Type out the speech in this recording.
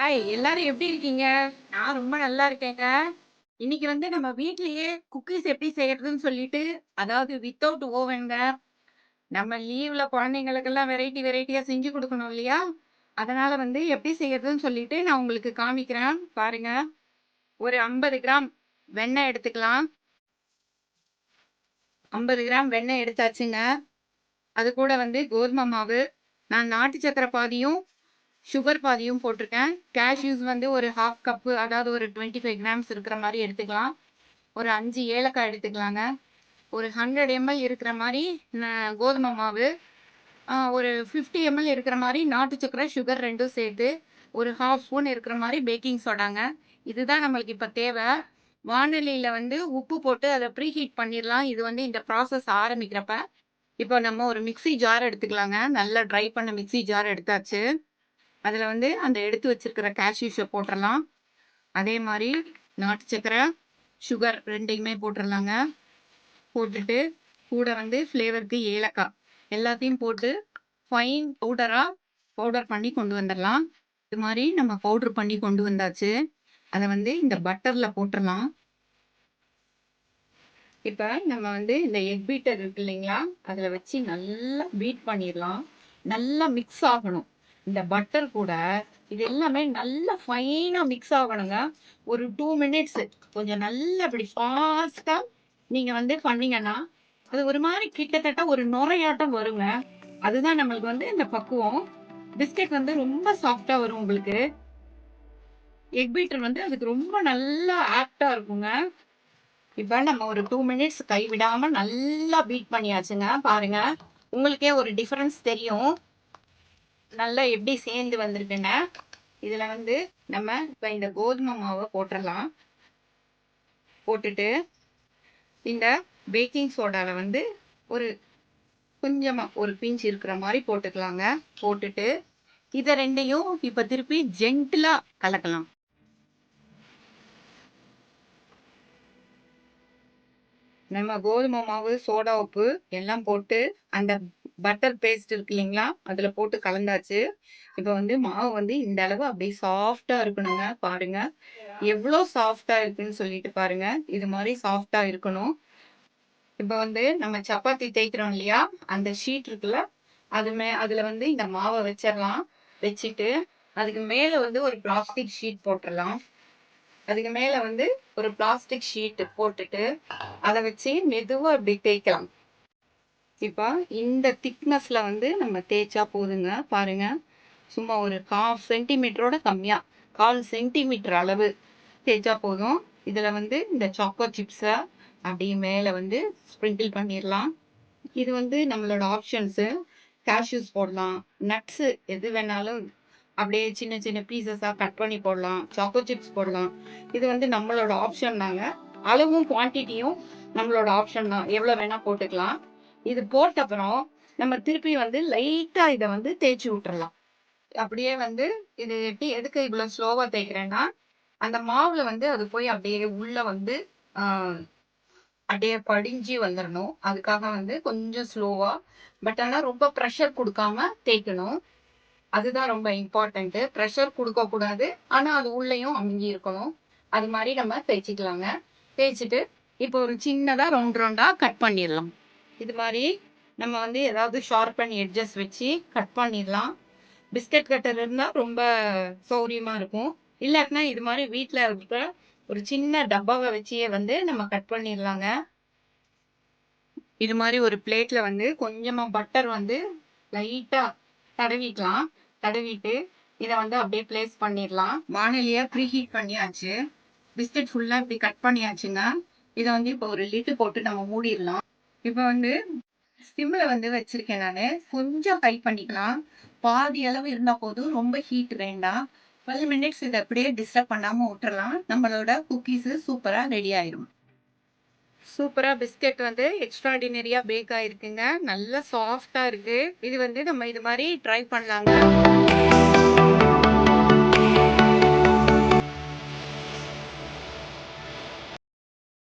Hi எல்லாரும் எப்படி இருக்கீங்க? நான் ரொம்ப நல்லா இருக்கேங்க. இன்னைக்கு நம்ம வீட்லயே குக்கீஸ் எப்படி செய்யறதுன்னு சொல்லிட்டு, அதாவது வித்தவுட் ஓவன்ங்க. நம்ம லீவ்ல குழந்தைங்களுக்கெல்லாம் வெரைட்டி வெரைட்டியா செஞ்சு குடுக்கணும் இல்லையா? அதனால எப்படி செய்யறதுன்னு சொல்லிட்டு நான் உங்களுக்கு காமிக்கிறேன். பாருங்க. ஒரு 50 கிராம் வெண்ணெய் எடுத்துக்கலாம். 50 கிராம் வெண்ணெய் எடுத்தாச்சுங்க. அது கூட கோதுமை மாவு. நான் நாட்டு சர்க்கரை பாதியும், சுகர் பாதியும் போட்டிருக்கேன். கேஷ்யூஸ் ஒரு 1/2 கப்பு, அதாவது ஒரு 25 கிராம்ஸ் இருக்கிற மாரி எடுத்துக்கலாம். ஒரு 5 ஏலக்காய் எடுத்துக்கலாங்க. ஒரு 100 எம்எல் இருக்கிற மாரி கோதுமை மாவு. ஒரு 50 எம்எல் இருக்கிற மாரி நாட்டு சர்க்கரை, சுகர் 2ம் சேர்த்து, ஒரு 1/2 ஸ்பூன் இருக்கிற மாரி பேக்கிங் சோடாங்க. இதுதான் நம்மளுக்கு இப்ப தேவை. வாணலியில உப்பு போட்டு அத ப்ரீஹீட் பண்ணிடலாம். இது இந்த ப்ராசஸ் ஆரம்பிக்கிறப்ப. இப்போ நம்ம ஒரு மிக்ஸி ஜார் எடுத்துக்கலாங்க. நல்லா ட்ரை பண்ண மிக்ஸி ஜார் எடுத்தாச்சு. அதுல அந்த எடுத்து வச்சிருக்கிற கேஷ்யூஸ போட்டுறலாம். அதே மாரி நாட்டு சர்க்கரை, சுகர் 2யுமே போட்டுறலாங்க. போட்டுட்டு கூட ஃப்ளேவருக்கு ஏலக்காய் எல்லாத்தையும் போட்டு ஃபைன் பவுடர் பண்ணி கொண்டு வந்துடலாம். இது மாதிரி நம்ம பவுடர் பண்ணி கொண்டு வந்தாச்சு. அதை இந்த பட்டர்ல போட்டுடலாம். இப்ப நம்ம இந்த எக் பீட்டர் இருக்கு இல்லைங்களா, அதுல வச்சு நல்லா பீட் பண்ணிடலாம். நல்லா மிக்ஸ் ஆகணும். இந்த பட்டர் கூட இது எல்லாமே நல்லா ஃபைனா மிக்ஸ் ஆகணுங்க. ஒரு 2 மினிட்ஸ் கொஞ்சம் நல்லா இப்படி ஃபாஸ்டா நீங்க பண்ணீங்கன்னா, அது ஒரு மாதிரி கிட்டத்தட்ட ஒரு நுரையாட்டம் வருங்க. அதுதான் நம்மளுக்கு இந்த பக்குவம். பிஸ்கட் ரொம்ப சாஃப்டா வரும் உங்களுக்கு. எக் பீட்டர் அதுக்கு ரொம்ப நல்லா ஆப்ட்டா இருக்குங்க. இப்ப நம்ம ஒரு 2 மினிட்ஸ் கைவிடாம நல்லா பீட் பண்ணியாச்சுங்க. பாருங்க. உங்களுக்கே ஒரு டிஃபரன்ஸ் தெரியும். நல்லா எப்படி சேர்ந்து வந்திருக்குன்னு. இதுல நம்ம இப்ப இந்த கோதுமை மாவை போட்டுறலாம். போட்டுட்டு இந்த பேக்கிங் சோடால ஒரு கொஞ்சமா ஒரு பிஞ்ச் இருக்கிற மாதிரி போட்டுக்கலாங்க. போட்டுட்டு இத 2யும் இப்ப திருப்பி ஜென்டிலா கலக்கலாம். நம்ம கோதுமை மாவு, சோடா உப்பு எல்லாம் போட்டு அந்த பட்டர் பேஸ்ட் இருக்கு இல்லைங்களா, அதுல போட்டு கலந்தாச்சு. இப்ப மாவு இந்த அளவு அப்படியே சாஃப்டா இருக்கணுங்க. பாருங்க எவ்வளோ சாஃப்டா இருக்குன்னு சொல்லிட்டு பாருங்க. இது மாதிரி சாஃப்டா இருக்கணும். இப்ப நம்ம சப்பாத்தி தேய்க்கிறோம் இல்லையா, அந்த ஷீட் இருக்குல்ல, அதுல இந்த மாவை வச்சிடலாம். வச்சுட்டு அதுக்கு மேல ஒரு பிளாஸ்டிக் ஷீட் போட்டுடலாம். அதுக்கு மேல ஒரு பிளாஸ்டிக் ஷீட் போட்டுட்டு அதை வச்சு மெதுவா இப்படி தேய்க்கலாம். இப்ப இந்த திக்னஸ்ல நம்ம தேய்ச்சா போதுங்க. பாருங்க. சும்மா ஒரு 1/2 சென்டிமீட்டரோட கம்மியா 1/4 சென்டிமீட்டர் அளவு தேய்ச்சா போதும். இதுல இந்த சாக்கோ சிப்ஸ அப்படியே மேல ஸ்ப்ரிங்கிள் பண்ணிடலாம். இது நம்மளோட ஆப்ஷன்ஸ். கேஷ்யூஸ் போடலாம், நட்ஸ் எது வேணாலும் அப்படியே சின்ன சின்ன பீசஸா கட் பண்ணி போடலாம், சாக்கோ சிப்ஸ் போடலாம். இது நம்மளோட ஆப்ஷன் தாங்க. அளவும் குவான்டிட்டியும் நம்மளோட ஆப்ஷன் தான். எவ்வளவு வேணா போட்டுக்கலாம். இது போட்ட அப்புறம் நம்ம திருப்பி லைட்டா இதை தேய்ச்சி விட்டுறலாம். அப்படியே இது எப்படி எதுக்கு இவ்வளவு ஸ்லோவா தேய்க்கிறேன்னா, அந்த மாவுல அது போய் அப்படியே உள்ள ஆஹ் அப்படியே படிஞ்சு வந்துடணும். அதுக்காக கொஞ்சம் ஸ்லோவா, பட் ஆனா ரொம்ப ப்ரெஷர் கொடுக்காம தேய்க்கணும். அதுதான் ரொம்ப இம்பார்ட்டன்ட். ப்ரெஷர் கொடுக்க கூடாது, ஆனா அது உள்ளேயும் அமுங்கி இருக்கணும். அது மாதிரி நம்ம தேய்ச்சிக்கலாங்க. தேய்ச்சிட்டு இப்போ ஒரு சின்னதா ரவுண்ட் ரவுண்டா கட் பண்ணிடலாம். இது மாதிரி நம்ம ஏதாவது ஷார்பன் எட்ஜஸ் வச்சு கட் பண்ணிடலாம். பிஸ்கட் கட்டர் இருந்தா ரொம்ப சௌரியமா இருக்கும். இல்லாட்டினா இது மாதிரி வீட்ல இருக்க ஒரு சின்ன டப்பாவை வச்சே நம்ம கட் பண்ணிடலாங்க. இது மாதிரி ஒரு பிளேட்ல கொஞ்சமா பட்டர் லைட்டா தடவிக்கலாம். தடவிட்டு இதை அப்படியே பிளேஸ் பண்ணிடலாம். வானலியா ப்ரீஹீட் பண்ணியாச்சு. பிஸ்கட் ஃபுல்லா இப்படி கட் பண்ணியாச்சுங்க. இதை இப்போ ஒரு லிட்டு போட்டு நம்ம மூடிடலாம். இப்போ சிம்ல வச்சிருக்கேன் நானு. கொஞ்சம் ஹை பண்ணிக்கலாம். பாதி அளவு இருந்தா போதும். ரொம்ப ஹீட் வேண்டாம். 12 மினிட்ஸ் இதை அப்படியே டிஸ்டர்ப் பண்ணாம விட்டுறலாம். நம்மளோட குக்கீஸ் சூப்பரா ரெடி ஆயிடும். சூப்பரா பிஸ்கட் எக்ஸ்ட்ராடினரியா பேக் ஆயிருக்குங்க. நல்லா சாஃப்டா இருக்கு. இது நம்ம இது மாதிரி ட்ரை பண்ணலாங்க.